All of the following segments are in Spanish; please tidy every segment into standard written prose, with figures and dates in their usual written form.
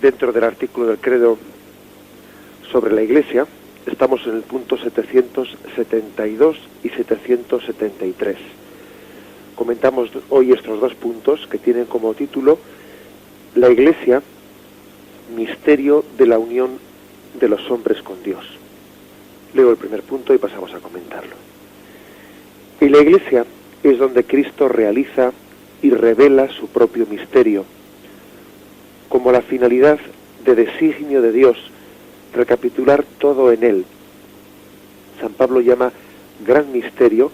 dentro del artículo del credo sobre la Iglesia. Estamos en el punto 772 y 773. Comentamos hoy estos dos puntos que tienen como título La Iglesia, misterio de la unión de los hombres con Dios. Leo el primer punto y pasamos a comentarlo. Y la Iglesia es donde Cristo realiza y revela su propio misterio, como la finalidad de designio de Dios, recapitular todo en él. San Pablo llama gran misterio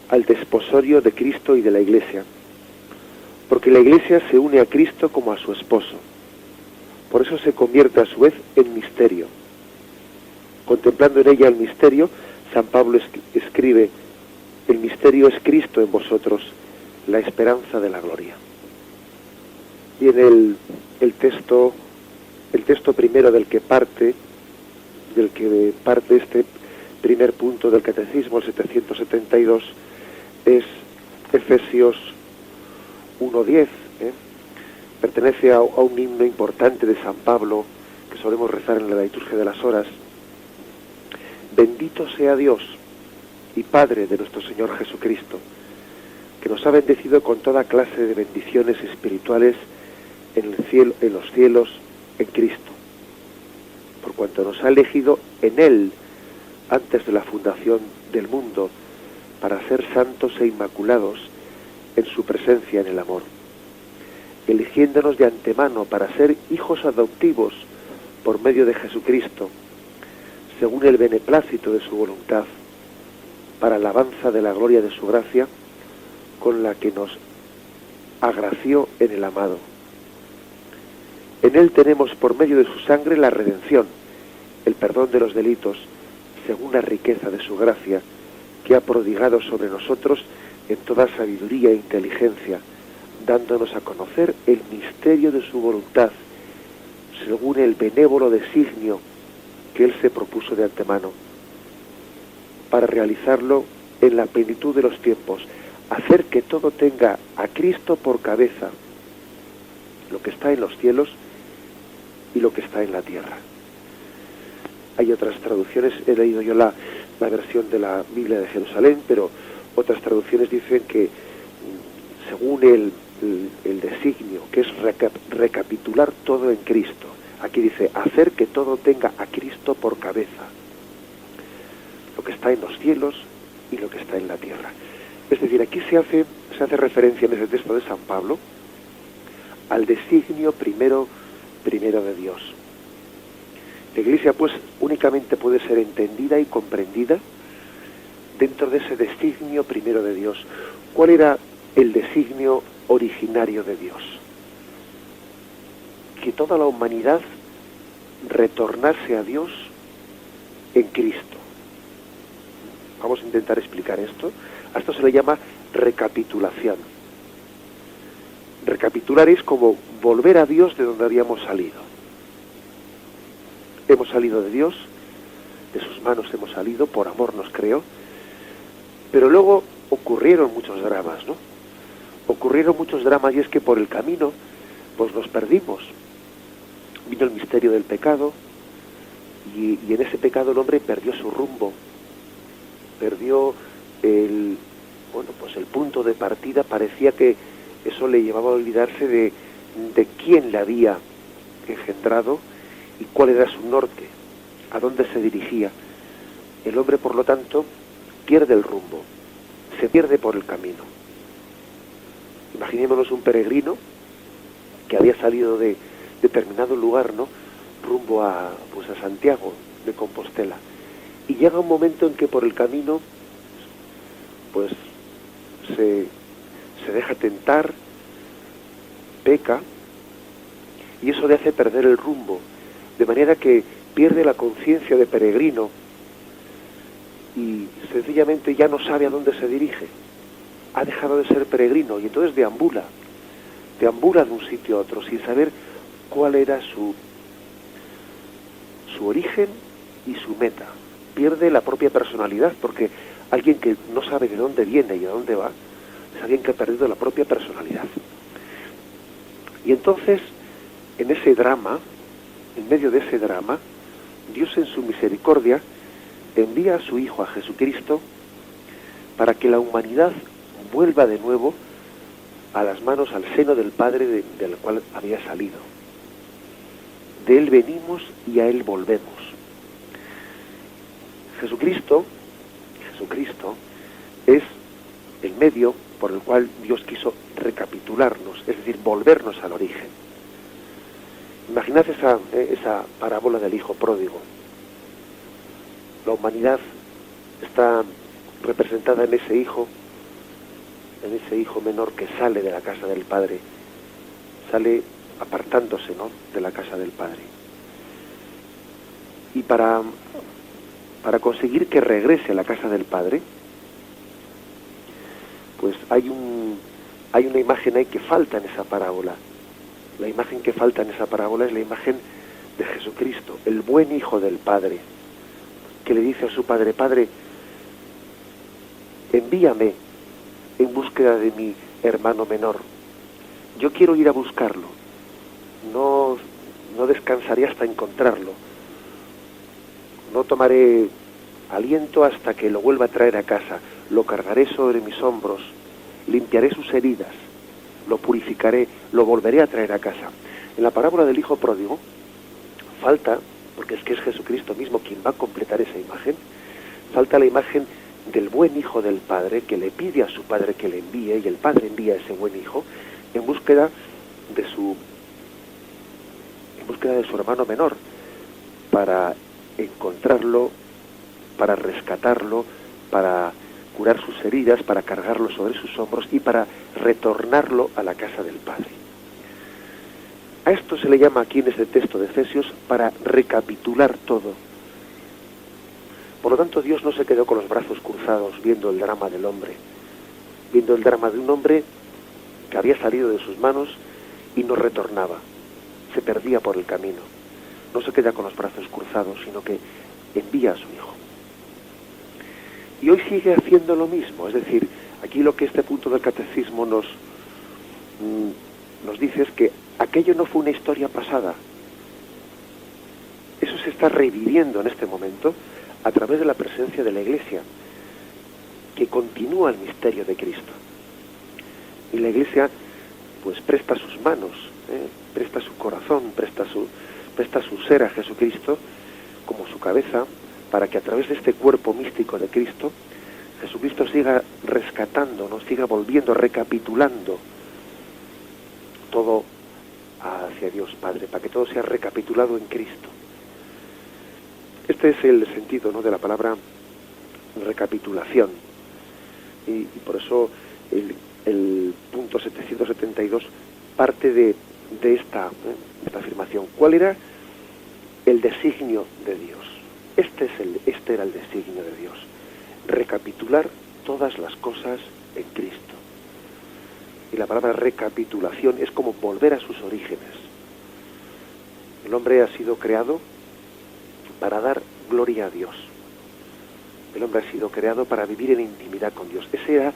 al desposorio de Cristo y de la Iglesia, porque la Iglesia se une a Cristo como a su esposo. Por eso se convierte a su vez en misterio. Contemplando en ella el misterio, San Pablo escribe: el misterio es Cristo en vosotros, la esperanza de la gloria. Y en el texto primero del que parte este primer punto del Catecismo, el 772, es Efesios 1:10. Pertenece a un himno importante de San Pablo que solemos rezar en la liturgia de las horas. Bendito sea Dios y Padre de nuestro Señor Jesucristo, que nos ha bendecido con toda clase de bendiciones espirituales en el cielo, en los cielos, en Cristo, por cuanto nos ha elegido en Él antes de la fundación del mundo, para ser santos e inmaculados en su presencia en el amor, eligiéndonos de antemano para ser hijos adoptivos por medio de Jesucristo, según el beneplácito de su voluntad, para alabanza de la gloria de su gracia, con la que nos agració en el amado. En él tenemos por medio de su sangre la redención, el perdón de los delitos, según la riqueza de su gracia, que ha prodigado sobre nosotros en toda sabiduría e inteligencia, dándonos a conocer el misterio de su voluntad, según el benévolo designio que él se propuso de antemano, para realizarlo en la plenitud de los tiempos, hacer que todo tenga a Cristo por cabeza, lo que está en los cielos y lo que está en la tierra. Hay otras traducciones, he leído yo la versión de la Biblia de Jerusalén, pero otras traducciones dicen que según el designio, que es recapitular todo en Cristo. Aquí dice, hacer que todo tenga a Cristo por cabeza, lo que está en los cielos y lo que está en la tierra. Es decir, aquí se hace referencia en ese texto de San Pablo al designio primero de Dios. La Iglesia, pues, únicamente puede ser entendida y comprendida dentro de ese designio primero de Dios. ¿Cuál era el designio originario de Dios? Que toda la humanidad retornase a Dios en Cristo. Vamos a intentar explicar esto. A esto se le llama recapitulación. Recapitular es como volver a Dios de donde habíamos salido. Hemos salido de Dios, de sus manos hemos salido, por amor nos creó, pero luego ocurrieron muchos dramas, ¿no? Ocurrieron muchos dramas, y es que por el camino pues nos perdimos. Vino el misterio del pecado, y en ese pecado el hombre perdió su rumbo, perdió el punto de partida. Parecía que eso le llevaba a olvidarse de quién le había engendrado y cuál era su norte, a dónde se dirigía. El hombre, por lo tanto, pierde el rumbo, se pierde por el camino. Imaginémonos un peregrino que había salido de determinado lugar, ¿no?, rumbo a Santiago de Compostela, y llega un momento en que por el camino pues se deja tentar, peca, y eso le hace perder el rumbo, de manera que pierde la conciencia de peregrino y sencillamente ya no sabe a dónde se dirige. Ha dejado de ser peregrino y entonces deambula de un sitio a otro sin saber cuál era su origen y su meta. Pierde la propia personalidad, porque alguien que no sabe de dónde viene y a dónde va es alguien que ha perdido la propia personalidad. Y entonces, en ese drama, en medio de ese drama, Dios en su misericordia envía a su Hijo, a Jesucristo, para que la humanidad vuelva de nuevo a las manos, al seno del Padre del cual había salido. De Él venimos y a Él volvemos. Jesucristo es el medio por el cual Dios quiso recapitularnos, es decir, volvernos al origen. Imaginad esa parábola del hijo pródigo. La humanidad está representada en ese hijo menor que sale de la casa del Padre, sale apartándose, ¿no?, de la casa del Padre. Y para conseguir que regrese a la casa del Padre, pues hay una imagen ahí que falta en esa parábola. La imagen que falta en esa parábola es la imagen de Jesucristo, el buen hijo del Padre, que le dice a su Padre: Padre, envíame en búsqueda de mi hermano menor. Yo quiero ir a buscarlo. No descansaré hasta encontrarlo. No tomaré aliento hasta que lo vuelva a traer a casa. Lo cargaré sobre mis hombros, limpiaré sus heridas, lo purificaré, lo volveré a traer a casa. En la parábola del hijo pródigo falta, porque es que es Jesucristo mismo quien va a completar esa imagen, falta la imagen del buen hijo del Padre, que le pide a su Padre que le envíe, y el Padre envía a ese buen hijo en búsqueda de su hermano menor, para encontrarlo, para rescatarlo, para curar sus heridas, para cargarlo sobre sus hombros y para retornarlo a la casa del Padre. A esto se le llama aquí en este texto de Efesios para recapitular todo. Por lo tanto, Dios no se quedó con los brazos cruzados viendo el drama del hombre, viendo el drama de un hombre que había salido de sus manos y no retornaba, se perdía por el camino. No se queda con los brazos cruzados, sino que envía a su Hijo. Y hoy sigue haciendo lo mismo, es decir, aquí lo que este punto del catecismo nos dice es que aquello no fue una historia pasada. Eso se está reviviendo en este momento a través de la presencia de la Iglesia, que continúa el misterio de Cristo. Y la Iglesia pues presta sus manos, presta su corazón, presta su ser a Jesucristo como su cabeza, para que a través de este cuerpo místico de Cristo, Jesucristo siga rescatando, nos siga volviendo, recapitulando todo hacia Dios Padre, para que todo sea recapitulado en Cristo. Este es el sentido, ¿no?, de la palabra recapitulación. Y por eso el punto 772 parte de esta afirmación. ¿Cuál era el designio de Dios? Este era el designio de Dios: recapitular todas las cosas en Cristo. Y la palabra recapitulación es como volver a sus orígenes. El hombre ha sido creado para dar gloria a Dios. El hombre ha sido creado para vivir en intimidad con Dios. Ese era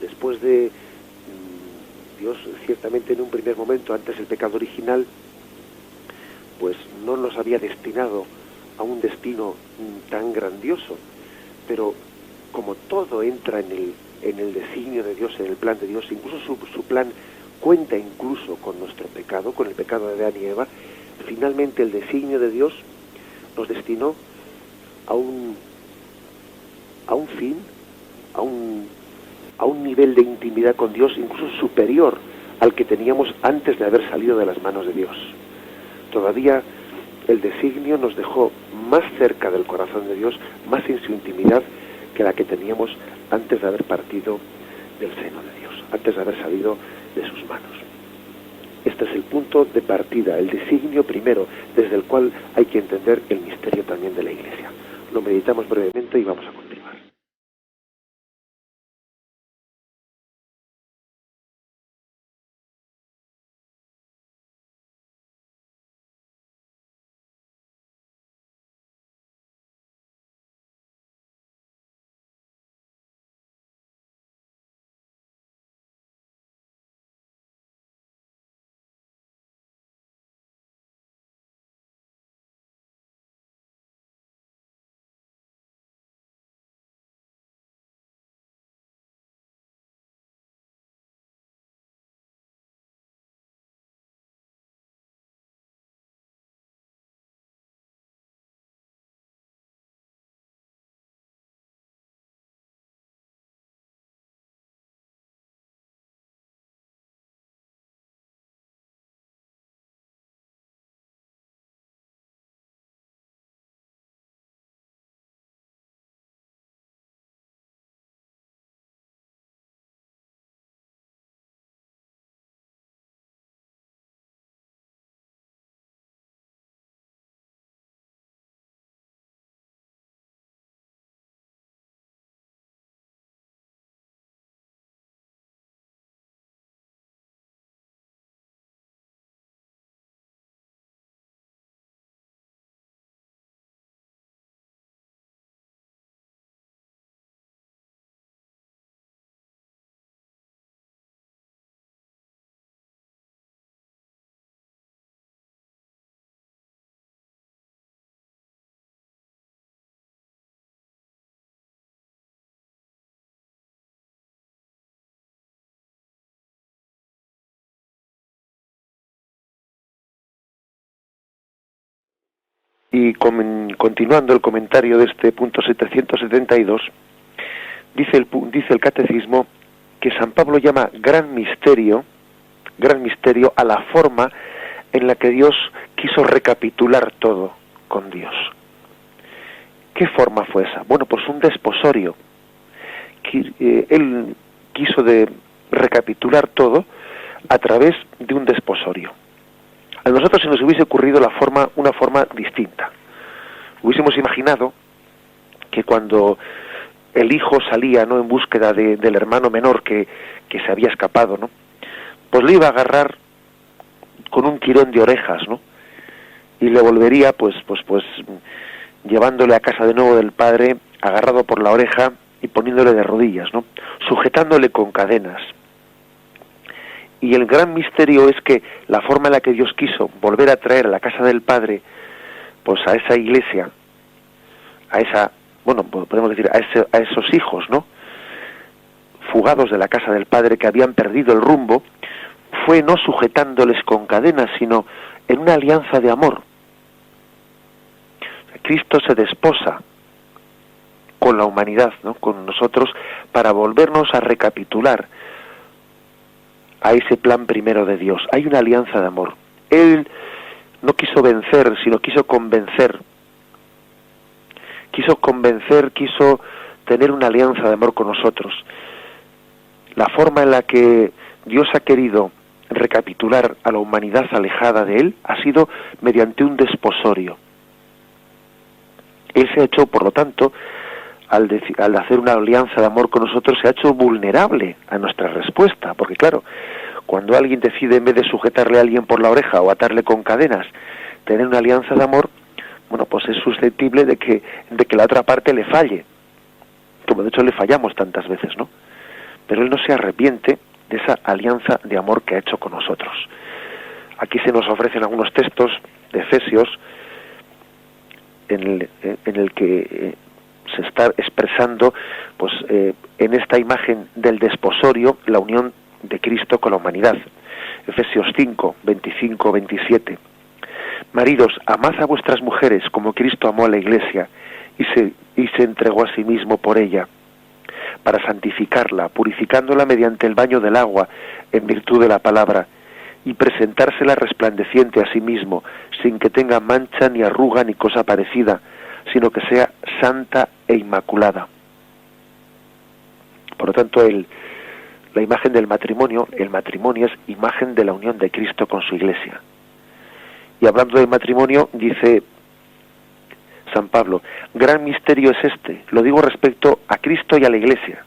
después de Dios, ciertamente en un primer momento, antes del pecado original, pues no nos había destinado a un destino tan grandioso, pero como todo entra en el designio de Dios, en el plan de Dios, incluso su plan cuenta incluso con nuestro pecado, con el pecado de Adán y Eva. Finalmente el designio de Dios nos destinó a un fin, a un nivel de intimidad con Dios incluso superior al que teníamos antes de haber salido de las manos de Dios. Todavía el designio nos dejó más cerca del corazón de Dios, más en su intimidad que la que teníamos antes de haber partido del seno de Dios, antes de haber salido de sus manos. Este es el punto de partida, el designio primero, desde el cual hay que entender el misterio también de la Iglesia. Lo meditamos brevemente y vamos a continuar. Y continuando el comentario de este punto 772, dice el Catecismo que San Pablo llama gran misterio a la forma en la que Dios quiso recapitular todo con Dios. ¿Qué forma fue esa? Bueno, pues un desposorio. Él quiso recapitular todo a través de un desposorio. A nosotros se nos hubiese ocurrido una forma distinta. Hubiésemos imaginado que cuando el hijo salía, ¿no?, en búsqueda del hermano menor que se había escapado, ¿no?, pues le iba a agarrar con un tirón de orejas, ¿no?, y le volvería pues llevándole a casa de nuevo del padre, agarrado por la oreja y poniéndole de rodillas, ¿no?, sujetándole con cadenas. Y el gran misterio es que la forma en la que Dios quiso volver a traer a la casa del Padre, pues a esa iglesia, podemos decir, a esos hijos, ¿no?, fugados de la casa del Padre, que habían perdido el rumbo, fue no sujetándoles con cadenas, sino en una alianza de amor. Cristo se desposa con la humanidad, ¿no?, con nosotros, para volvernos a recapitular a ese plan primero de Dios. Hay una alianza de amor. Él no quiso vencer, sino quiso convencer. Quiso tener una alianza de amor con nosotros. La forma en la que Dios ha querido recapitular a la humanidad alejada de Él ha sido mediante un desposorio. Él se ha hecho, por lo tanto, al hacer una alianza de amor con nosotros, se ha hecho vulnerable a nuestra respuesta, porque claro, cuando alguien decide, en vez de sujetarle a alguien por la oreja o atarle con cadenas, tener una alianza de amor, bueno, pues es susceptible de que la otra parte le falle, como de hecho le fallamos tantas veces, ¿no? Pero Él no se arrepiente de esa alianza de amor que ha hecho con nosotros. Aquí se nos ofrecen algunos textos de Efesios en el que se está expresando, pues, en esta imagen del desposorio, la unión de Cristo con la humanidad. Efesios 5, 25, 27. Maridos, amad a vuestras mujeres como Cristo amó a la Iglesia y se entregó a sí mismo por ella, para santificarla, purificándola mediante el baño del agua, en virtud de la palabra, y presentársela resplandeciente a sí mismo, sin que tenga mancha ni arruga ni cosa parecida, sino que sea santa e inmaculada. Por lo tanto, la imagen del matrimonio, el matrimonio es imagen de la unión de Cristo con su Iglesia. Y hablando del matrimonio, dice San Pablo, gran misterio es este, lo digo respecto a Cristo y a la Iglesia.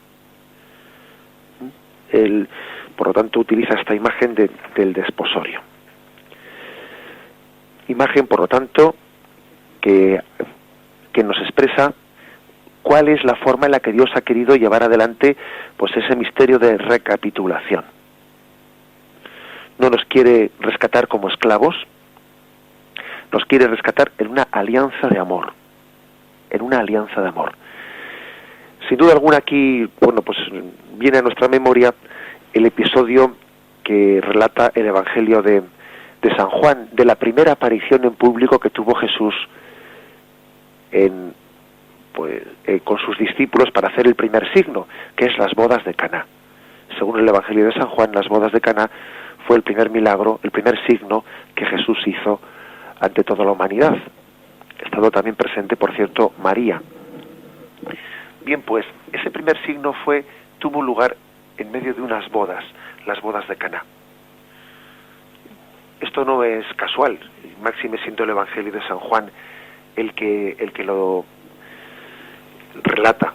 Él, por lo tanto, utiliza esta imagen del desposorio. Imagen, por lo tanto, que nos expresa cuál es la forma en la que Dios ha querido llevar adelante, pues, ese misterio de recapitulación. No nos quiere rescatar como esclavos, nos quiere rescatar en una alianza de amor, Sin duda alguna aquí, bueno, pues viene a nuestra memoria el episodio que relata el Evangelio de San Juan, de la primera aparición en público que tuvo Jesús con sus discípulos para hacer el primer signo, que es las bodas de Caná. Según el Evangelio de San Juan, las bodas de Caná fue el primer milagro, el primer signo que Jesús hizo ante toda la humanidad. Estando también presente, por cierto, María. Bien, pues ese primer signo tuvo lugar en medio de unas bodas, las bodas de Caná. Esto no es casual, máxime siendo el Evangelio de San Juan el que lo relata,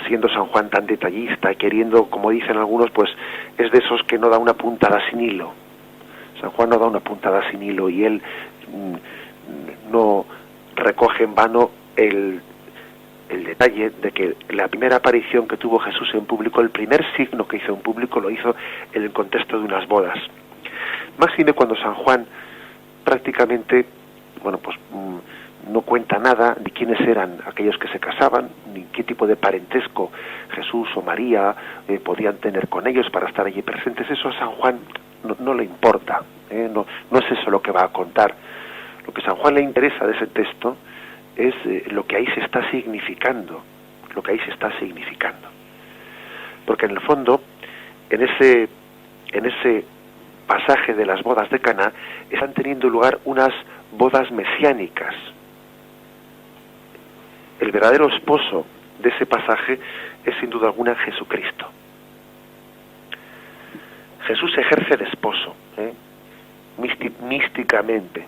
siendo San Juan tan detallista, queriendo, como dicen algunos, pues es de esos que no da una puntada sin hilo. San Juan no da una puntada sin hilo, y él no recoge en vano el detalle de que la primera aparición que tuvo Jesús en público, el primer signo que hizo en público, lo hizo en el contexto de unas bodas. Máxime cuando San Juan prácticamente, bueno, pues no cuenta nada de quiénes eran aquellos que se casaban, ni qué tipo de parentesco Jesús o María podían tener con ellos para estar allí presentes. Eso a San Juan no le importa, no es eso lo que va a contar. Lo que a San Juan le interesa de ese texto es lo que ahí se está significando, porque en el fondo, en ese pasaje de las bodas de Caná, están teniendo lugar unas bodas mesiánicas. El verdadero esposo de ese pasaje es sin duda alguna Jesucristo. Jesús ejerce de esposo, místicamente,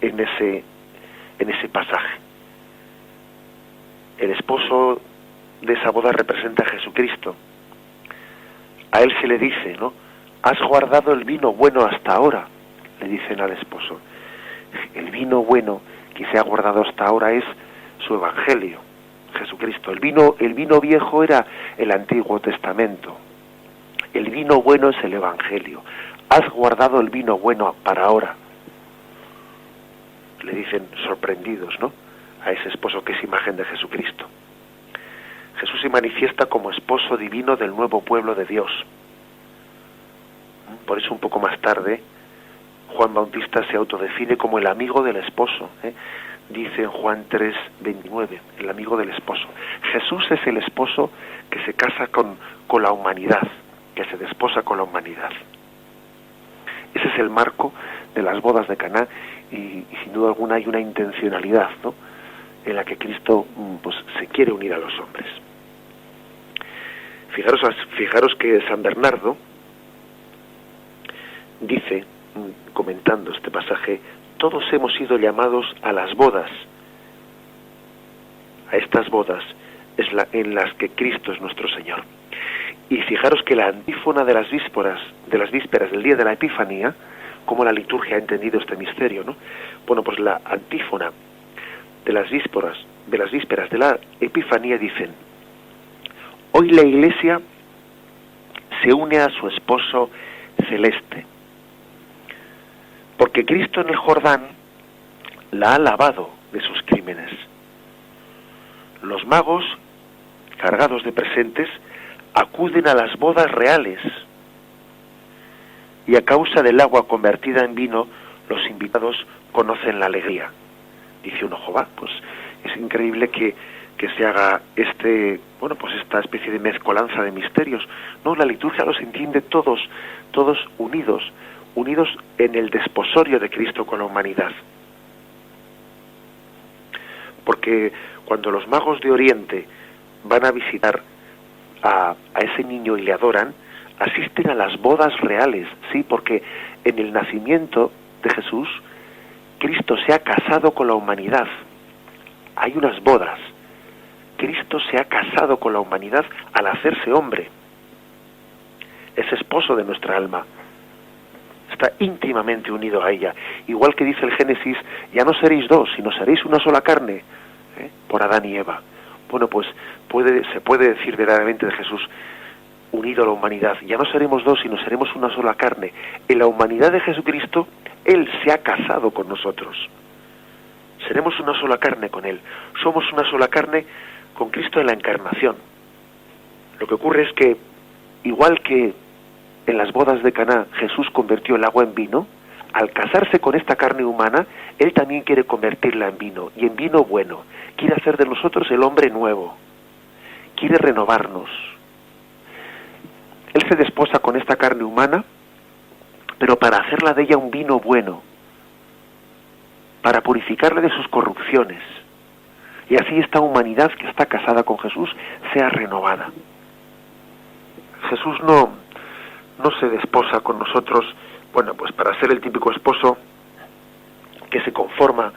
en ese pasaje. El esposo de esa boda representa a Jesucristo. A él se le dice, ¿no? Has guardado el vino bueno hasta ahora, le dicen al esposo. El vino bueno que se ha guardado hasta ahora es su evangelio, Jesucristo. El vino viejo era el Antiguo Testamento. El vino bueno es el evangelio. Has guardado el vino bueno para ahora. Le dicen sorprendidos, ¿no? A ese esposo que es imagen de Jesucristo. Jesús se manifiesta como esposo divino del nuevo pueblo de Dios. Por eso un poco más tarde Juan Bautista se autodefine como el amigo del esposo, dice en Juan 3:29, el amigo del esposo. Jesús es el esposo que se casa con la humanidad, que se desposa con la humanidad. Ese es el marco de las bodas de Caná y sin duda alguna hay una intencionalidad, ¿no?, en la que Cristo pues se quiere unir a los hombres. Fijaros que San Bernardo dice, comentando este pasaje, todos hemos sido llamados a las bodas, a estas bodas en las que Cristo es nuestro Señor. Y fijaros que la antífona de las vísperas del día de la Epifanía, como la liturgia ha entendido este misterio, ¿no? Bueno, pues la antífona de las vísperas de la Epifanía dicen: hoy la Iglesia se une a su esposo celeste, porque Cristo en el Jordán la ha lavado de sus crímenes. Los magos, cargados de presentes, acuden a las bodas reales, y a causa del agua convertida en vino, los invitados conocen la alegría. Dice uno, Jehová, pues es increíble que se haga esta especie de mezcolanza de misterios. No, la liturgia los entiende todos unidos en el desposorio de Cristo con la humanidad. Porque cuando los magos de Oriente van a visitar a ese niño y le adoran, asisten a las bodas reales, sí, porque en el nacimiento de Jesús, Cristo se ha casado con la humanidad. Hay unas bodas. Cristo se ha casado con la humanidad al hacerse hombre. Es esposo de nuestra alma. Está íntimamente unido a ella. Igual que dice el Génesis, ya no seréis dos, sino seréis una sola carne, por Adán y Eva. Bueno, pues se puede decir verdaderamente de Jesús, unido a la humanidad. Ya no seremos dos, sino seremos una sola carne. En la humanidad de Jesucristo, Él se ha casado con nosotros. Seremos una sola carne con Él. Somos una sola carne con Cristo en la encarnación. Lo que ocurre es que, igual que en las bodas de Caná Jesús convirtió el agua en vino, al casarse con esta carne humana, Él también quiere convertirla en vino, y en vino bueno. Quiere hacer de nosotros el hombre nuevo. Quiere renovarnos. Él se desposa con esta carne humana, pero para hacerla de ella un vino bueno, para purificarla de sus corrupciones. Y así esta humanidad que está casada con Jesús sea renovada. Jesús no se desposa con nosotros, pues para ser el típico esposo que se conforma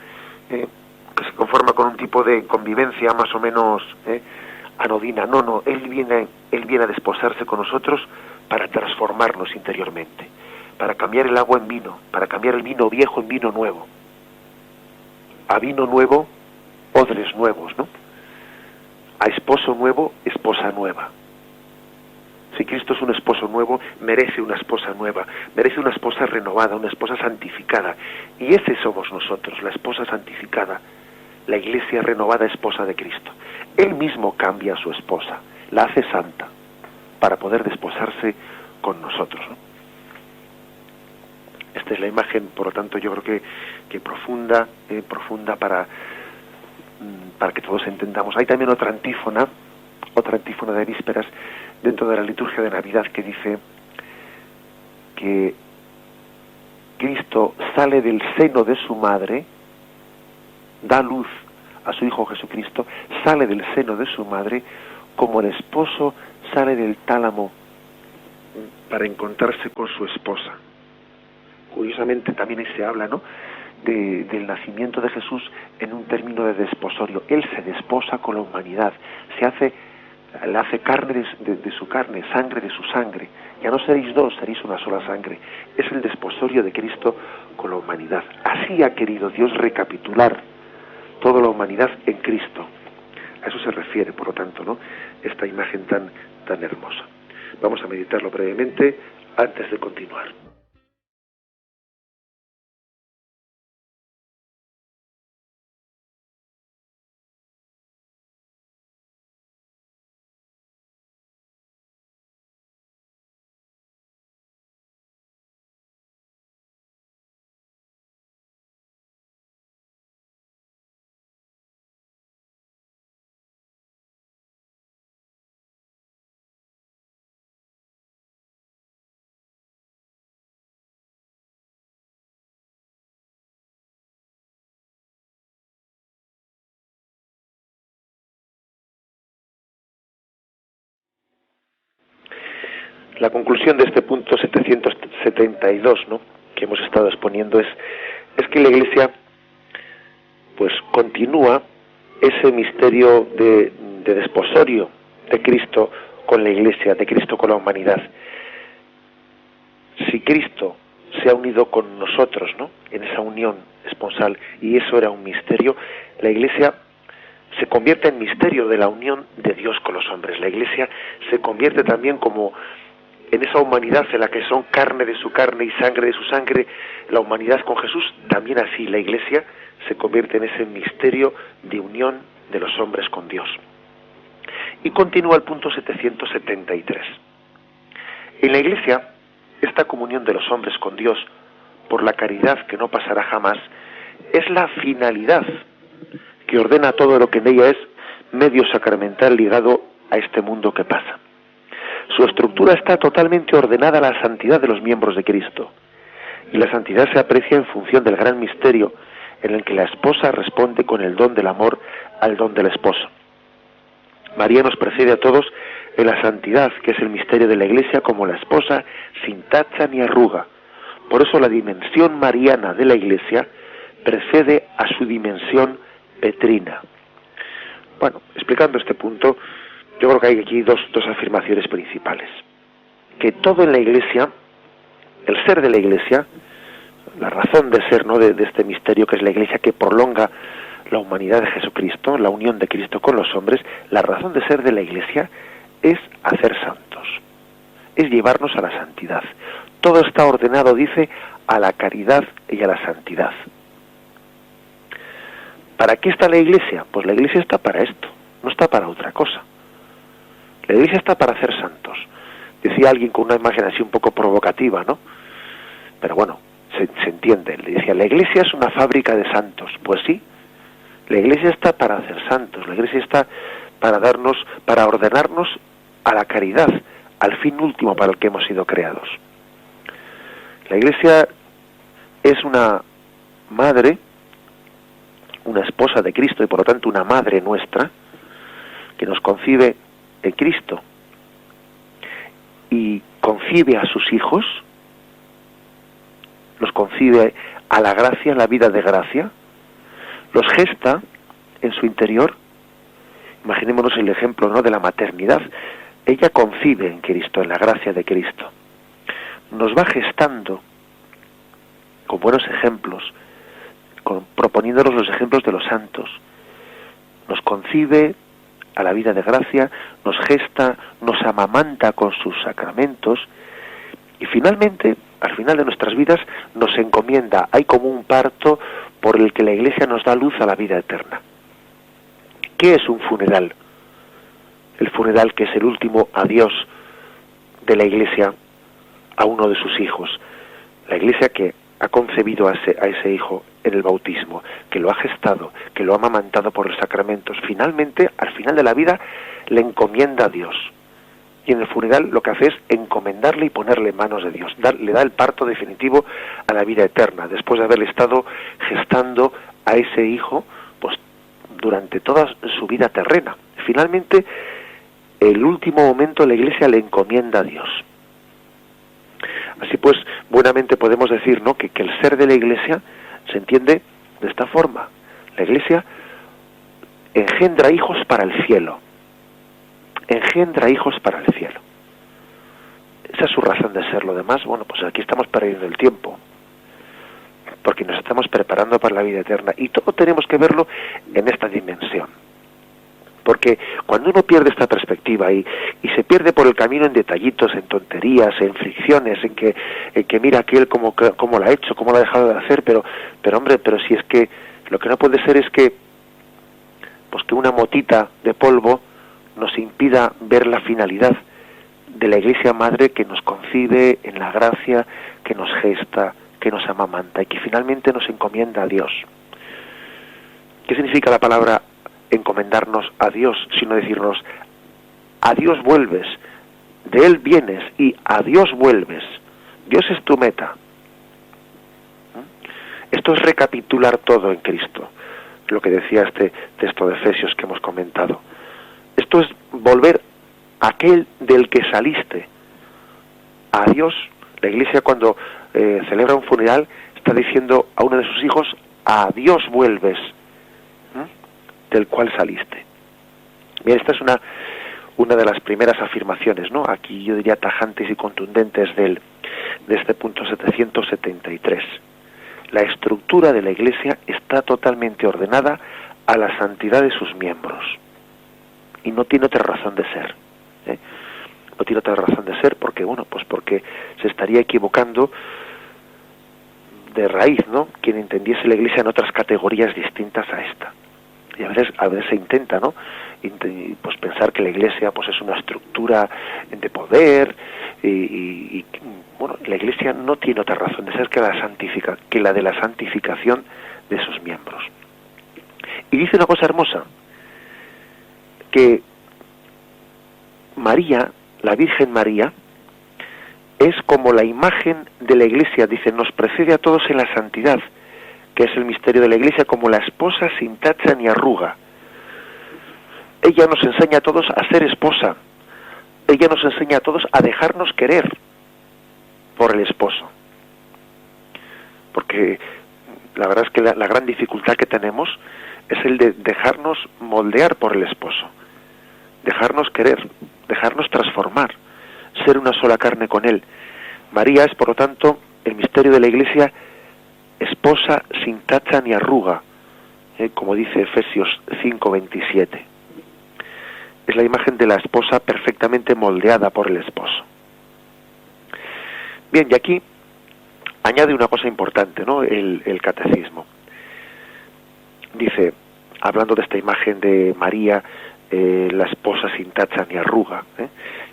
con un tipo de convivencia más o menos anodina. No, Él viene a desposarse con nosotros para transformarnos interiormente, para cambiar el agua en vino, para cambiar el vino viejo en vino nuevo. A vino nuevo, odres nuevos, ¿no? A esposo nuevo, esposa nueva. Si Cristo es un esposo nuevo, merece una esposa nueva, merece una esposa renovada, una esposa santificada. Y ese somos nosotros, la esposa santificada, la Iglesia renovada, esposa de Cristo. Él mismo cambia a su esposa, la hace santa, para poder desposarse con nosotros, ¿no? Esta es la imagen, por lo tanto, yo creo que profunda para que todos entendamos. Hay también otra antífona de vísperas dentro de la liturgia de Navidad que dice que Cristo sale del seno de su madre, da luz a su Hijo Jesucristo, sale del seno de su madre como el esposo sale del tálamo para encontrarse con su esposa. Curiosamente también ahí se habla, ¿no?, del nacimiento de Jesús en un término de desposorio. Él se desposa con la humanidad, le hace carne de su carne, sangre de su sangre. Ya no seréis dos, seréis una sola sangre. Es el desposorio de Cristo con la humanidad. Así ha querido Dios recapitular toda la humanidad en Cristo. A eso se refiere, por lo tanto, ¿no?, esta imagen tan hermosa. Vamos a meditarlo brevemente antes de continuar. La conclusión de este punto 772, ¿no?, que hemos estado exponiendo es que la Iglesia pues continúa ese misterio de desposorio de Cristo con la Iglesia, de Cristo con la humanidad. Si Cristo se ha unido con nosotros, ¿no?, en esa unión esponsal, y eso era un misterio, la Iglesia se convierte en misterio de la unión de Dios con los hombres. La Iglesia se convierte también como en esa humanidad en la que son carne de su carne y sangre de su sangre, la humanidad con Jesús. También así la Iglesia se convierte en ese misterio de unión de los hombres con Dios. Y continúa el punto 773. En la Iglesia, esta comunión de los hombres con Dios, por la caridad que no pasará jamás, es la finalidad que ordena todo lo que en ella es medio sacramental ligado a este mundo que pasa. Su estructura está totalmente ordenada a la santidad de los miembros de Cristo, y la santidad se aprecia en función del gran misterio en el que la esposa responde con el don del amor al don del esposo. María nos precede a todos en la santidad, que es el misterio de la Iglesia, como la esposa sin tacha ni arruga. Por eso la dimensión mariana de la Iglesia precede a su dimensión petrina. Bueno, explicando este punto, yo creo que hay aquí dos afirmaciones principales. Que todo en la Iglesia, el ser de la Iglesia, la razón de ser, ¿no?, de este misterio que es la Iglesia, que prolonga la humanidad de Jesucristo, la unión de Cristo con los hombres, la razón de ser de la Iglesia es hacer santos, es llevarnos a la santidad. Todo está ordenado, dice, a la caridad y a la santidad. ¿Para qué está la Iglesia? Pues la Iglesia está para esto, no está para otra cosa. La Iglesia está para hacer santos. Decía alguien con una imagen así un poco provocativa, ¿no? Pero bueno, se entiende. Le decía, la Iglesia es una fábrica de santos. Pues sí, la Iglesia está para hacer santos. La Iglesia está para ordenarnos a la caridad, al fin último para el que hemos sido creados. La Iglesia es una madre, una esposa de Cristo y por lo tanto una madre nuestra, que nos concibe en Cristo y concibe a sus hijos, los concibe a la gracia, en la vida de gracia, los gesta en su interior. Imaginémonos el ejemplo, ¿no?, de la maternidad. Ella concibe en Cristo, en la gracia de Cristo. Nos va gestando con buenos ejemplos, proponiéndonos los ejemplos de los santos. Nos concibe a la vida de gracia, nos gesta, nos amamanta con sus sacramentos y finalmente, al final de nuestras vidas, nos encomienda. Hay como un parto por el que la Iglesia nos da luz a la vida eterna. ¿Qué es un funeral? El funeral, que es el último adiós de la Iglesia a uno de sus hijos. La Iglesia que ha concebido a ese hijo en el bautismo, que lo ha gestado, que lo ha amamantado por los sacramentos, finalmente, al final de la vida, le encomienda a Dios. Y en el funeral lo que hace es encomendarle y ponerle en manos de Dios. Le da el parto definitivo a la vida eterna, después de haberle estado gestando a ese hijo pues durante toda su vida terrena. Finalmente, el último momento, la Iglesia le encomienda a Dios. Así pues, buenamente podemos decir, ¿no?, que el ser de la Iglesia se entiende de esta forma. La Iglesia engendra hijos para el cielo. Engendra hijos para el cielo. Esa es su razón de ser. Lo demás, bueno, pues aquí estamos perdiendo el tiempo, porque nos estamos preparando para la vida eterna. Y todo tenemos que verlo en esta dimensión. Porque cuando uno pierde esta perspectiva y se pierde por el camino en detallitos, en tonterías, en fricciones, en que mira aquel cómo lo ha hecho, cómo lo ha dejado de hacer, pero hombre, pero si es que lo que no puede ser es que pues que una motita de polvo nos impida ver la finalidad de la Iglesia Madre, que nos concibe en la gracia, que nos gesta, que nos amamanta y que finalmente nos encomienda a Dios. ¿Qué significa la palabra encomendarnos a Dios? Sino decirnos: a Dios vuelves, de Él vienes y a Dios vuelves. Dios es tu meta. Esto es recapitular todo en Cristo, lo que decía este texto de Efesios que hemos comentado. Esto es volver a aquel del que saliste, a Dios. La Iglesia, cuando celebra un funeral, está diciendo a uno de sus hijos: a Dios vuelves, del cual saliste. Bien, esta es una de las primeras afirmaciones, ¿no?, aquí yo diría tajantes y contundentes de este punto 773. La estructura de la Iglesia está totalmente ordenada a la santidad de sus miembros. Y no tiene otra razón de ser. No tiene otra razón de ser porque, bueno, pues porque se estaría equivocando de raíz, ¿no?, quien entendiese la Iglesia en otras categorías distintas a esta. Y a veces se intenta, ¿no?, pues pensar que la Iglesia pues es una estructura de poder y bueno, la Iglesia no tiene otra razón de ser que la de la santificación de sus miembros. Y dice una cosa hermosa, que María, la Virgen María, es como la imagen de la Iglesia, dice, nos precede a todos en la santidad, que es el misterio de la Iglesia, como la esposa sin tacha ni arruga. Ella nos enseña a todos a ser esposa. Ella nos enseña a todos a dejarnos querer por el esposo. Porque la verdad es que la gran dificultad que tenemos es el de dejarnos moldear por el esposo. Dejarnos querer, dejarnos transformar, ser una sola carne con él. María es, por lo tanto, el misterio de la Iglesia, esposa sin tacha ni arruga, como dice Efesios 5:27. Es la imagen de la esposa perfectamente moldeada por el esposo. Bien, y aquí añade una cosa importante, ¿no?, el catecismo. Dice, hablando de esta imagen de María, la esposa sin tacha ni arruga,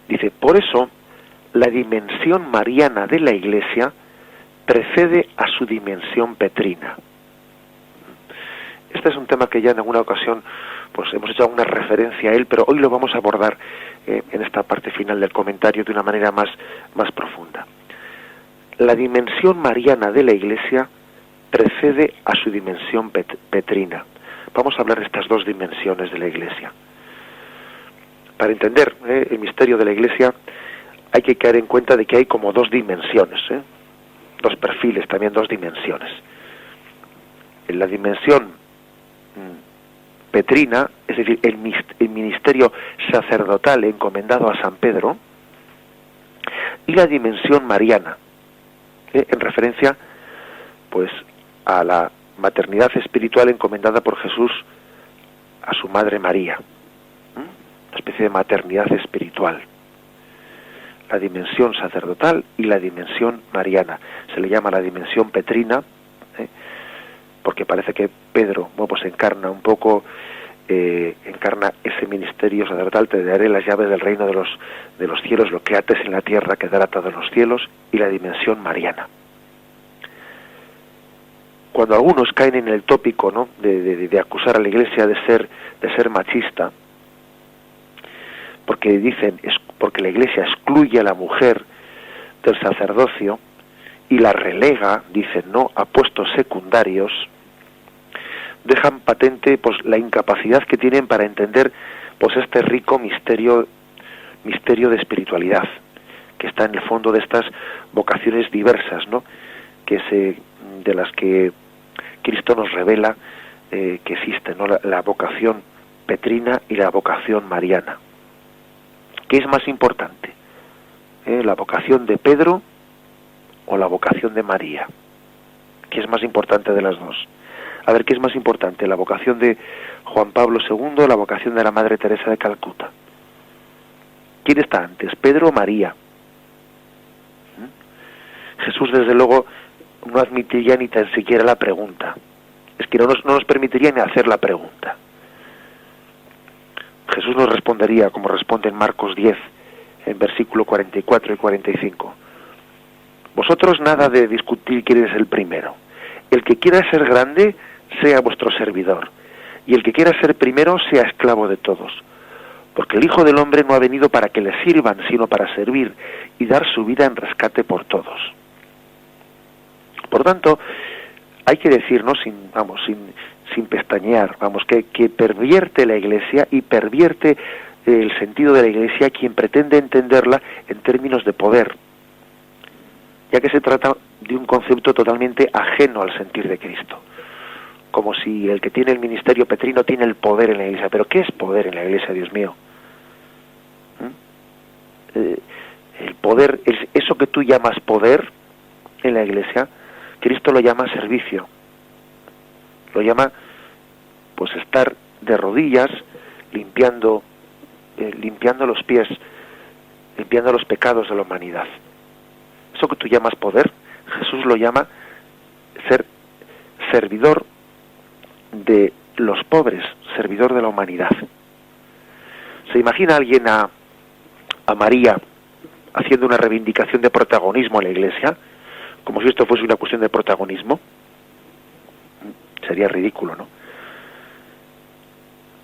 dice, por eso la dimensión mariana de la Iglesia precede a su dimensión petrina. Este es un tema que ya en alguna ocasión pues hemos hecho alguna referencia a él, pero hoy lo vamos a abordar en esta parte final del comentario de una manera más profunda. La dimensión mariana de la Iglesia precede a su dimensión petrina. Vamos a hablar de estas dos dimensiones de la Iglesia. Para entender el misterio de la Iglesia hay que caer en cuenta de que hay como dos dimensiones, dos perfiles, también dos dimensiones. En la dimensión petrina, es decir, el ministerio sacerdotal encomendado a San Pedro, y la dimensión mariana, en referencia pues a la maternidad espiritual encomendada por Jesús a su madre María, una especie de maternidad espiritual. La dimensión sacerdotal y la dimensión mariana. Se le llama la dimensión petrina, porque parece que Pedro, bueno, pues encarna un poco, encarna ese ministerio sacerdotal: te daré las llaves del reino de los cielos, lo que ates en la tierra quedará atado en los cielos, y la dimensión mariana. cuando algunos caen en el tópico, ¿no?, de acusar a la Iglesia de ser machista, porque dicen porque la Iglesia excluye a la mujer del sacerdocio y la relega, dicen, no, a puestos secundarios, dejan patente pues la incapacidad que tienen para entender pues este rico misterio de espiritualidad que está en el fondo de estas vocaciones diversas, ¿no?, de las que Cristo nos revela que existen, ¿no?, la vocación petrina y la vocación mariana. ¿Qué es más importante? ¿La vocación de Pedro o la vocación de María? ¿Qué es más importante de las dos? A ver, ¿qué es más importante? ¿La vocación de Juan Pablo II o la vocación de la Madre Teresa de Calcuta? ¿Quién está antes, Pedro o María? Jesús, desde luego, no admitiría ni tan siquiera la pregunta. Es que no nos permitiría ni hacer la pregunta. Jesús nos respondería, como responde en Marcos 10, en versículo 44 y 45. Vosotros nada de discutir quién es el primero. El que quiera ser grande, sea vuestro servidor. Y el que quiera ser primero, sea esclavo de todos. Porque el Hijo del Hombre no ha venido para que le sirvan, sino para servir y dar su vida en rescate por todos. Por tanto, hay que decirnos, sin pestañear, que pervierte la Iglesia y pervierte el sentido de la Iglesia quien pretende entenderla en términos de poder, ya que se trata de un concepto totalmente ajeno al sentir de Cristo, como si el que tiene el ministerio petrino tiene el poder en la Iglesia. ¿Pero qué es poder en la Iglesia, Dios mío? El poder, eso que tú llamas poder en la Iglesia, Cristo lo llama servicio, lo llama pues estar de rodillas limpiando los pies, limpiando los pecados de la humanidad. Eso que tú llamas poder, Jesús lo llama ser servidor de los pobres, servidor de la humanidad. ¿Se imagina alguien a María haciendo una reivindicación de protagonismo en la Iglesia, como si esto fuese una cuestión de protagonismo? Sería ridículo, ¿no?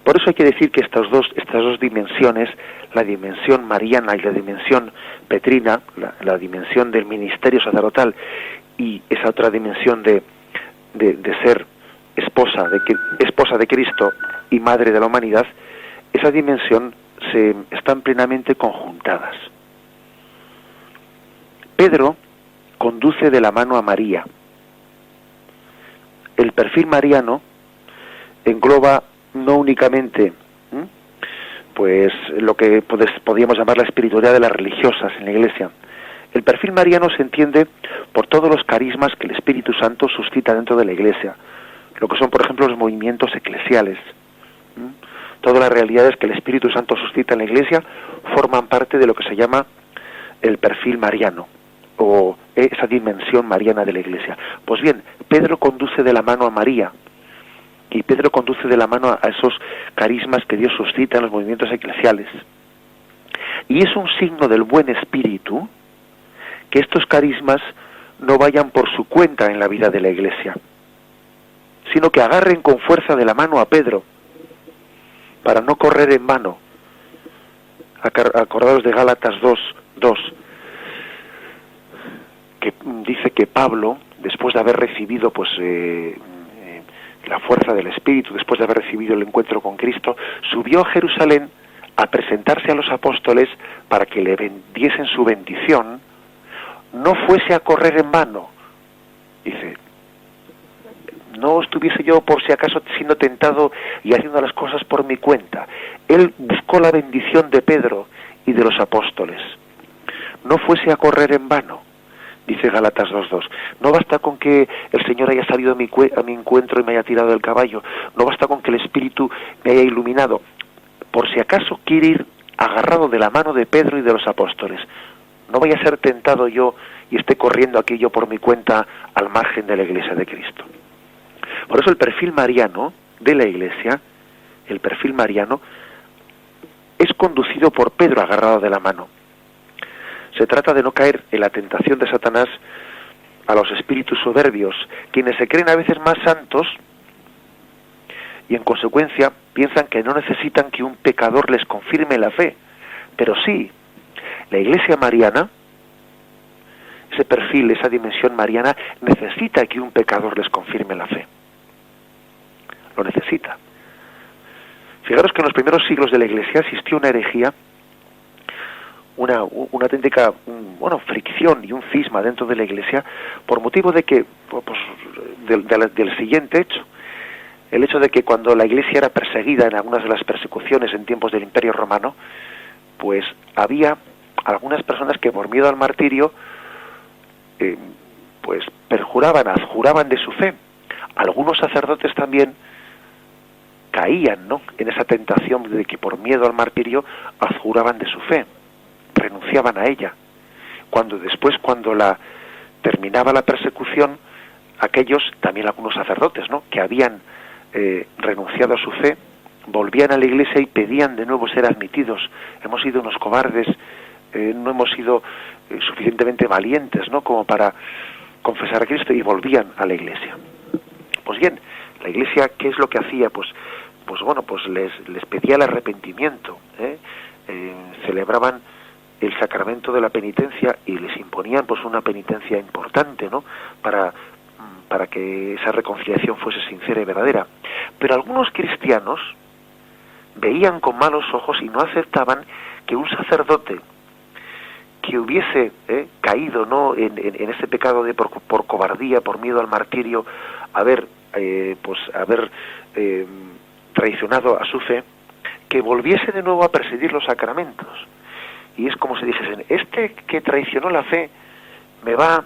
Por eso hay que decir que estas dos dimensiones, la dimensión mariana y la dimensión petrina, la dimensión del ministerio sacerdotal y esa otra dimensión de ser esposa de Cristo y madre de la humanidad, esa dimensión están plenamente conjuntadas. Pedro conduce de la mano a María. El perfil mariano engloba no únicamente pues lo que podríamos llamar la espiritualidad de las religiosas en la Iglesia. El perfil mariano se entiende por todos los carismas que el Espíritu Santo suscita dentro de la Iglesia, lo que son, por ejemplo, los movimientos eclesiales. Todas las realidades que el Espíritu Santo suscita en la Iglesia forman parte de lo que se llama el perfil mariano, o esa dimensión mariana de la Iglesia. Pues bien, Pedro conduce de la mano a María, y Pedro conduce de la mano a esos carismas que Dios suscita en los movimientos eclesiales. Y es un signo del buen espíritu que estos carismas no vayan por su cuenta en la vida de la Iglesia, sino que agarren con fuerza de la mano a Pedro, para no correr en vano. Acordaos de Gálatas 2, que dice que Pablo, después de haber recibido la fuerza del Espíritu, después de haber recibido el encuentro con Cristo, subió a Jerusalén a presentarse a los apóstoles para que le diesen su bendición, no fuese a correr en vano. Dice, no estuviese yo por si acaso siendo tentado y haciendo las cosas por mi cuenta. Él buscó la bendición de Pedro y de los apóstoles. No fuese a correr en vano, dice Gálatas 2:2. No basta con que el Señor haya salido a mi encuentro y me haya tirado del caballo. No basta con que el Espíritu me haya iluminado. Por si acaso quiere ir agarrado de la mano de Pedro y de los apóstoles. No vaya a ser tentado yo y esté corriendo aquí yo por mi cuenta al margen de la Iglesia de Cristo. Por eso el perfil mariano de la Iglesia, el perfil mariano, es conducido por Pedro agarrado de la mano. Se trata de no caer en la tentación de Satanás a los espíritus soberbios, quienes se creen a veces más santos y en consecuencia piensan que no necesitan que un pecador les confirme la fe. Pero sí, la Iglesia mariana, ese perfil, esa dimensión mariana, necesita que un pecador les confirme la fe. Lo necesita. Fijaros que en los primeros siglos de la Iglesia existió una herejía, una auténtica fricción y un cisma dentro de la Iglesia por motivo de que del siguiente hecho, el hecho de que cuando la Iglesia era perseguida en algunas de las persecuciones en tiempos del Imperio Romano, pues había algunas personas que por miedo al martirio pues adjuraban de su fe. Algunos sacerdotes también caían, ¿no?, en esa tentación de que por miedo al martirio adjuraban de su fe, renunciaban a ella. Cuando terminaba la persecución, aquellos, también algunos sacerdotes, ¿no?, que habían renunciado a su fe, volvían a la Iglesia y pedían de nuevo ser admitidos. Hemos sido unos cobardes, no hemos sido suficientemente valientes, ¿no?, como para confesar a Cristo, y volvían a la Iglesia. Pues bien, la Iglesia, ¿qué es lo que hacía? Pues les pedía el arrepentimiento, celebraban el sacramento de la penitencia y les imponían pues una penitencia importante, ¿no?, para que esa reconciliación fuese sincera y verdadera. Pero algunos cristianos veían con malos ojos y no aceptaban que un sacerdote que hubiese caído, ¿no?, en ese pecado de por cobardía, por miedo al martirio, haber traicionado a su fe, que volviese de nuevo a presidir los sacramentos. Y es como si dijesen: este que traicionó la fe me va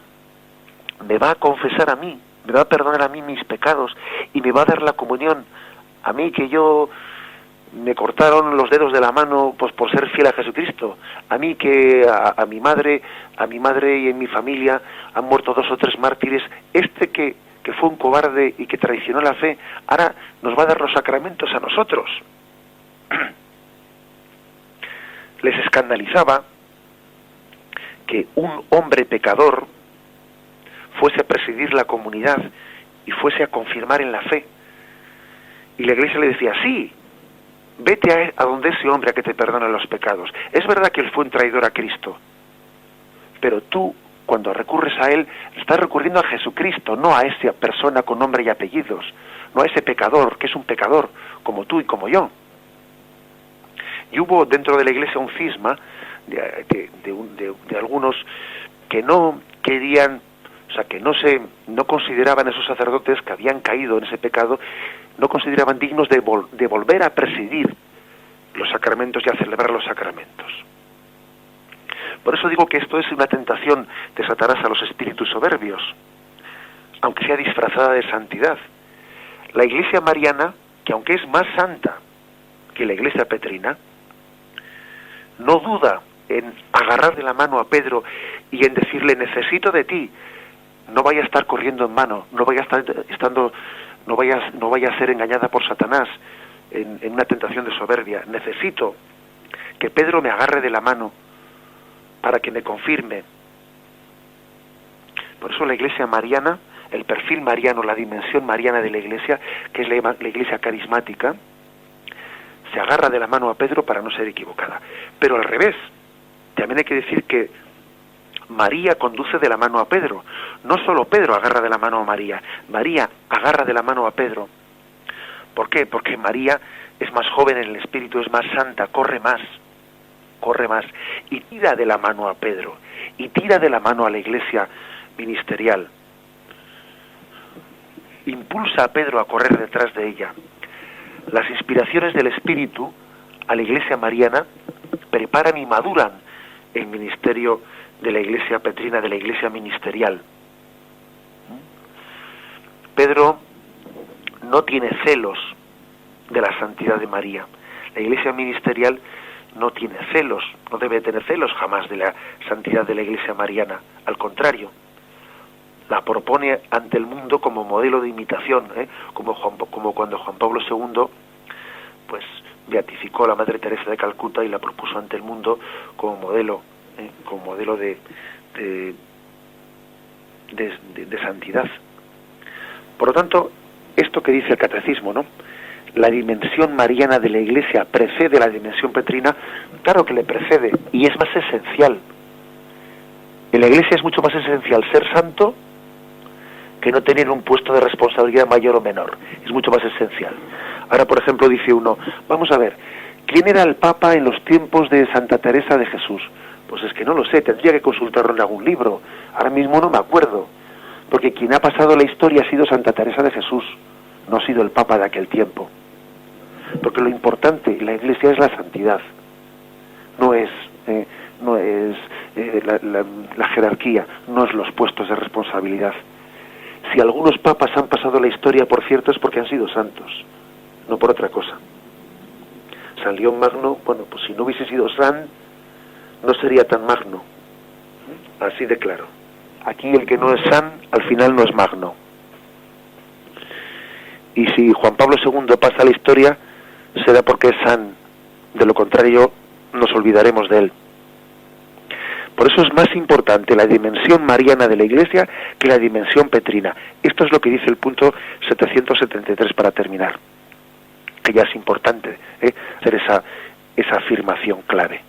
a confesar a mí, me va a perdonar a mí mis pecados y me va a dar la comunión a mí, que yo me cortaron los dedos de la mano pues por ser fiel a Jesucristo, a mí que a mi madre y en mi familia han muerto 2 o 3 mártires. Este que fue un cobarde y que traicionó la fe, ahora nos va a dar los sacramentos a nosotros. Les escandalizaba que un hombre pecador fuese a presidir la comunidad y fuese a confirmar en la fe. Y la Iglesia le decía: sí, vete a donde ese hombre a que te perdone los pecados. Es verdad que él fue un traidor a Cristo, pero tú, cuando recurres a él, estás recurriendo a Jesucristo, no a esa persona con nombre y apellidos, no a ese pecador, que es un pecador, como tú y como yo. Y hubo dentro de la Iglesia un cisma de algunos que no querían, o sea, que no consideraban a esos sacerdotes que habían caído en ese pecado, no consideraban dignos de volver a presidir los sacramentos y a celebrar los sacramentos. Por eso digo que esto es una tentación de Satanás a los espíritus soberbios, aunque sea disfrazada de santidad. La Iglesia mariana, que aunque es más santa que la Iglesia petrina, no duda en agarrar de la mano a Pedro y en decirle: necesito de ti, no vaya a estar corriendo en vano, no vaya a ser engañada por Satanás en una tentación de soberbia. Necesito que Pedro me agarre de la mano para que me confirme. Por eso la Iglesia mariana, el perfil mariano, la dimensión mariana de la Iglesia, que es la Iglesia carismática, se agarra de la mano a Pedro para no ser equivocada. Pero al revés, también hay que decir que María conduce de la mano a Pedro. No solo Pedro agarra de la mano a María, María agarra de la mano a Pedro. ¿Por qué? Porque María es más joven en el espíritu, es más santa, corre más, y tira de la mano a Pedro, y tira de la mano a la Iglesia ministerial. Impulsa a Pedro a correr detrás de ella. Las inspiraciones del Espíritu a la Iglesia mariana preparan y maduran el ministerio de la Iglesia petrina, de la Iglesia ministerial. Pedro no tiene celos de la santidad de María. La Iglesia ministerial no tiene celos, no debe tener celos jamás de la santidad de la Iglesia mariana. Al contrario, la propone ante el mundo como modelo de imitación, como cuando Juan Pablo II pues beatificó a la Madre Teresa de Calcuta y la propuso ante el mundo como modelo de de santidad. Por lo tanto, esto que dice el catecismo, ¿no? La dimensión mariana de la Iglesia precede la dimensión petrina, claro que le precede, y es más esencial. En la Iglesia es mucho más esencial ser santo que no tener un puesto de responsabilidad mayor o menor. Es mucho más esencial. Ahora, por ejemplo, dice uno, vamos a ver, ¿quién era el Papa en los tiempos de Santa Teresa de Jesús? Pues es que no lo sé, tendría que consultarlo en algún libro. Ahora mismo no me acuerdo, porque quien ha pasado la historia ha sido Santa Teresa de Jesús, no ha sido el Papa de aquel tiempo. Porque lo importante en la Iglesia es la santidad, no es la jerarquía, no es los puestos de responsabilidad. Si algunos papas han pasado la historia, por cierto, es porque han sido santos, no por otra cosa. San León Magno, bueno, pues si no hubiese sido san, no sería tan magno. Así de claro. Aquí el que no es san, al final no es magno. Y si Juan Pablo II pasa la historia, será porque es san. De lo contrario, nos olvidaremos de él. Por eso es más importante la dimensión mariana de la Iglesia que la dimensión petrina. Esto es lo que dice el punto 773 para terminar. Que ya es importante hacer esa afirmación clave.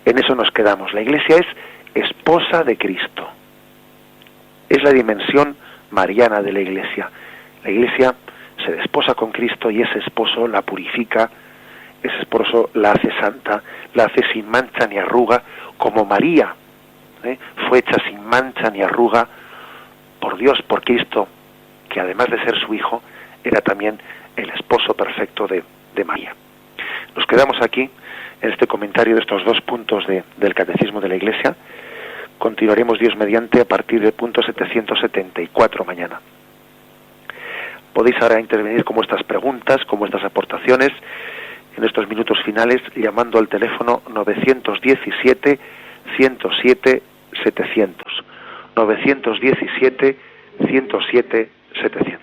En eso nos quedamos. La Iglesia es esposa de Cristo. Es la dimensión mariana de la Iglesia. La Iglesia se desposa con Cristo y ese esposo la purifica, ese esposo la hace santa, la hace sin mancha ni arruga, como María fue hecha sin mancha ni arruga por Dios, por Cristo, que además de ser su hijo, era también el esposo perfecto de María. Nos quedamos aquí en este comentario de estos dos puntos del Catecismo de la Iglesia. Continuaremos, Dios mediante, a partir del punto 774 mañana. Podéis ahora intervenir con vuestras preguntas, con vuestras aportaciones, en estos minutos finales, llamando al teléfono 917 107 700. 917 107 700.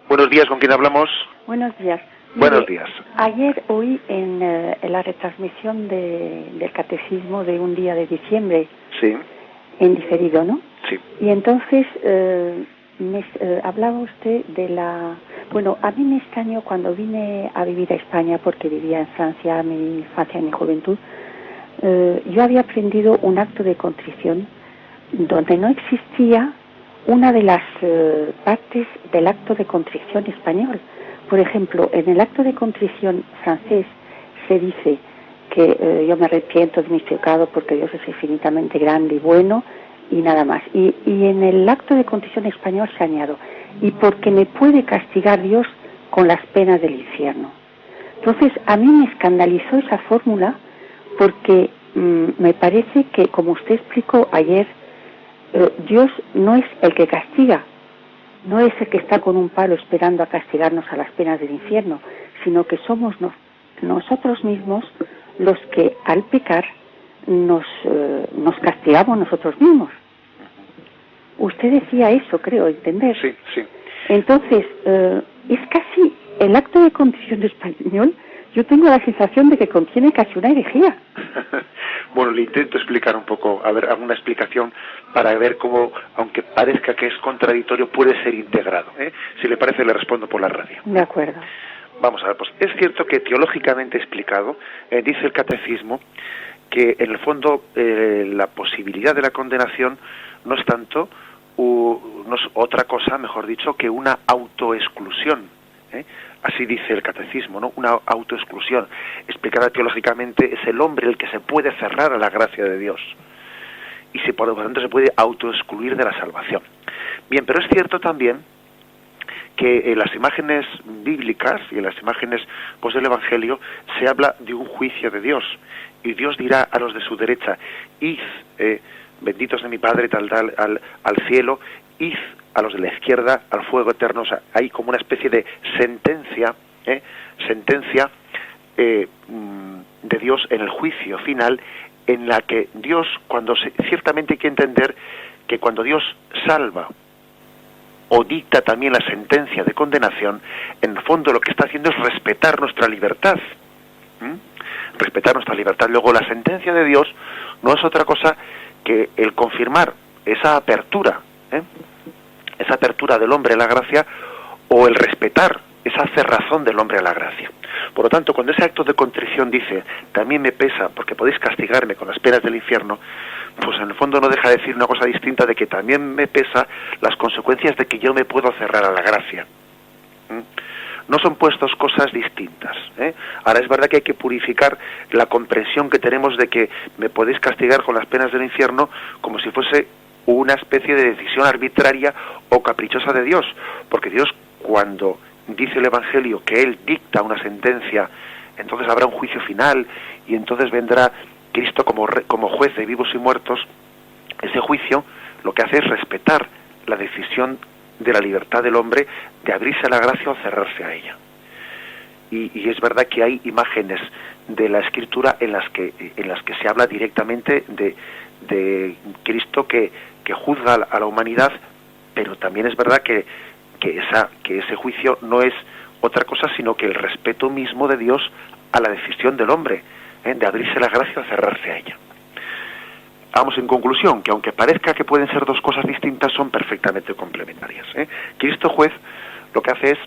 Buenos días, ¿con quién hablamos? Buenos días. Buenos días. Ayer oí en la retransmisión del catecismo de un día de diciembre, Sí. en diferido, ¿no? Sí. Y entonces hablaba usted de la... Bueno, a mí me extrañó cuando vine a vivir a España, porque vivía en Francia mi infancia y mi juventud. Yo había aprendido un acto de contrición donde no existía una de las partes del acto de contrición español. Por ejemplo, en el acto de contrición francés se dice que yo me arrepiento de mis pecados porque Dios es infinitamente grande y bueno y nada más. Y en el acto de contrición español se añado, y porque me puede castigar Dios con las penas del infierno. Entonces, a mí me escandalizó esa fórmula porque me parece que, como usted explicó ayer, Dios no es el que castiga, no es el que está con un palo esperando a castigarnos a las penas del infierno, sino que somos nosotros mismos los que al pecar nos castigamos nosotros mismos. Usted decía eso, creo entender. Sí, sí. Entonces, es casi el acto de contrición español, yo tengo la sensación de que contiene casi una herejía. Bueno, le intento explicar un poco, a ver, alguna explicación para ver cómo, aunque parezca que es contradictorio, puede ser integrado. Si le parece, le respondo por la radio. De acuerdo. Vamos a ver, pues es cierto que teológicamente explicado, dice el catecismo que en el fondo la posibilidad de la condenación no es tanto, no es otra cosa, mejor dicho, que una autoexclusión. Así dice el catecismo, ¿no? Una autoexclusión. Explicada teológicamente, es el hombre el que se puede cerrar a la gracia de Dios. Y por lo tanto se puede autoexcluir de la salvación. Bien, pero es cierto también que en las imágenes bíblicas y en las imágenes pues, del Evangelio se habla de un juicio de Dios. Y Dios dirá a los de su derecha, id, benditos de mi Padre, al cielo, id a los de la izquierda al fuego eterno. O sea, hay como una especie de sentencia de Dios en el juicio final, en la que Dios, ciertamente hay que entender que cuando Dios salva o dicta también la sentencia de condenación, en el fondo lo que está haciendo es respetar nuestra libertad. Respetar nuestra libertad. Luego, la sentencia de Dios no es otra cosa que el confirmar esa apertura del hombre a la gracia, o el respetar esa cerrazón del hombre a la gracia. Por lo tanto, cuando ese acto de contrición dice, también me pesa porque podéis castigarme con las penas del infierno, pues en el fondo no deja de decir una cosa distinta, de que también me pesa las consecuencias de que yo me puedo cerrar a la gracia. No son pues dos cosas distintas. Ahora, es verdad que hay que purificar la comprensión que tenemos de que me podéis castigar con las penas del infierno como si fuese una especie de decisión arbitraria o caprichosa de Dios, porque Dios, cuando dice el Evangelio que Él dicta una sentencia, entonces habrá un juicio final y entonces vendrá Cristo como juez de vivos y muertos. Ese juicio lo que hace es respetar la decisión de la libertad del hombre de abrirse a la gracia o cerrarse a ella. Y es verdad que hay imágenes de la Escritura en las que se habla directamente de Cristo que juzga a la humanidad, pero también es verdad que ese juicio no es otra cosa sino que el respeto mismo de Dios a la decisión del hombre, de abrirse a la gracia o cerrarse a ella. Vamos, en conclusión, que aunque parezca que pueden ser dos cosas distintas, son perfectamente complementarias. Cristo juez lo que hace es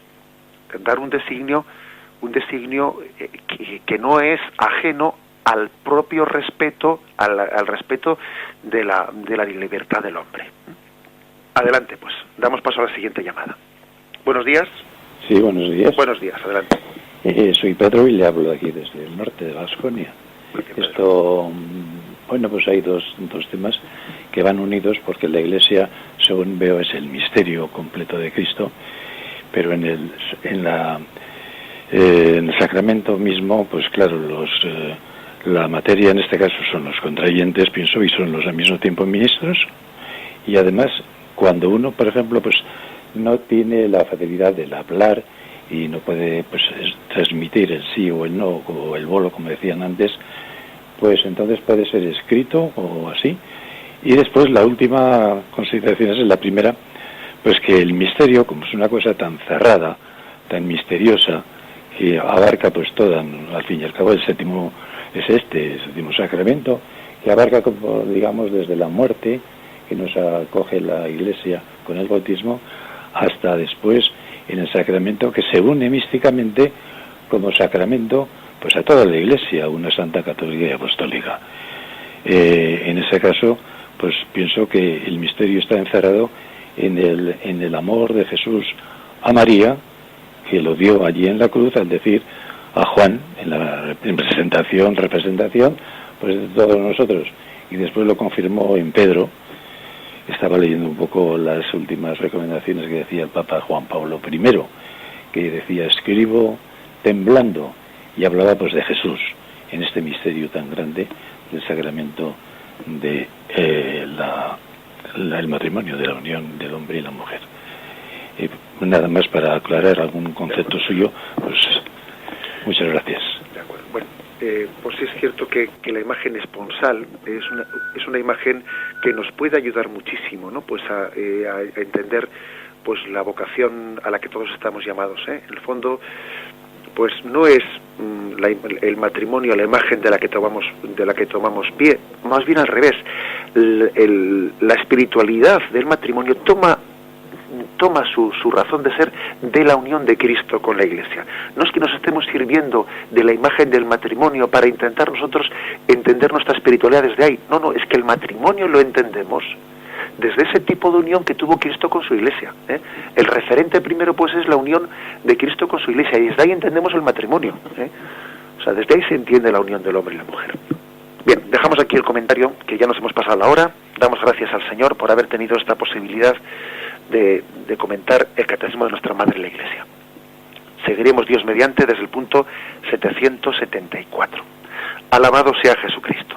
dar un designio que no es ajeno al propio respeto, al respeto de la libertad del hombre. Adelante, pues, damos paso a la siguiente llamada. Buenos días. Sí, buenos días. Buenos días, adelante. Soy Pedro y le hablo aquí desde el norte de Baskonia. Esto, bueno, pues hay dos temas que van unidos, porque la Iglesia, según veo, es el misterio completo de Cristo, pero en el sacramento mismo, pues claro, la materia en este caso son los contrayentes, pienso, y son los al mismo tiempo ministros, y además cuando uno, por ejemplo, pues no tiene la facilidad del hablar y no puede pues transmitir el sí o el no o el bolo, como decían antes, pues entonces puede ser escrito o así. Y después la última consideración es la primera, pues que el misterio, como es una cosa tan cerrada, tan misteriosa, que abarca pues toda, al fin y al cabo el séptimo sacramento, que abarca, como digamos, desde la muerte que nos acoge la Iglesia con el bautismo, hasta después en el sacramento que se une místicamente como sacramento pues a toda la Iglesia, una santa católica y apostólica. En ese caso, pues pienso que el misterio está encerrado en el amor de Jesús a María, que lo dio allí en la cruz al decir a Juan, en la representación pues de todos nosotros, y después lo confirmó en Pedro. Estaba leyendo un poco las últimas recomendaciones que decía el Papa Juan Pablo I, que decía, escribo temblando, y hablaba pues de Jesús en este misterio tan grande del sacramento de el matrimonio, de la unión del hombre y la mujer. Nada más para aclarar algún concepto suyo, pues muchas gracias. De acuerdo. Bueno, pues es cierto que la imagen esponsal es una imagen que nos puede ayudar muchísimo, ¿no? Pues a entender pues la vocación a la que todos estamos llamados, En el fondo, pues no es el matrimonio la imagen de la que tomamos pie, más bien al revés. La espiritualidad del matrimonio toma su razón de ser de la unión de Cristo con la Iglesia. No es que nos estemos sirviendo de la imagen del matrimonio para intentar nosotros entender nuestra espiritualidad desde ahí. No, es que el matrimonio lo entendemos desde ese tipo de unión que tuvo Cristo con su Iglesia. El referente primero pues es la unión de Cristo con su Iglesia, y desde ahí entendemos el matrimonio. O sea, desde ahí se entiende la unión del hombre y la mujer. Bien, dejamos aquí el comentario, que ya nos hemos pasado la hora. Damos gracias al Señor por haber tenido esta posibilidad de comentar el catecismo de nuestra Madre la Iglesia. Seguiremos Dios mediante desde el punto 774. Alabado sea Jesucristo.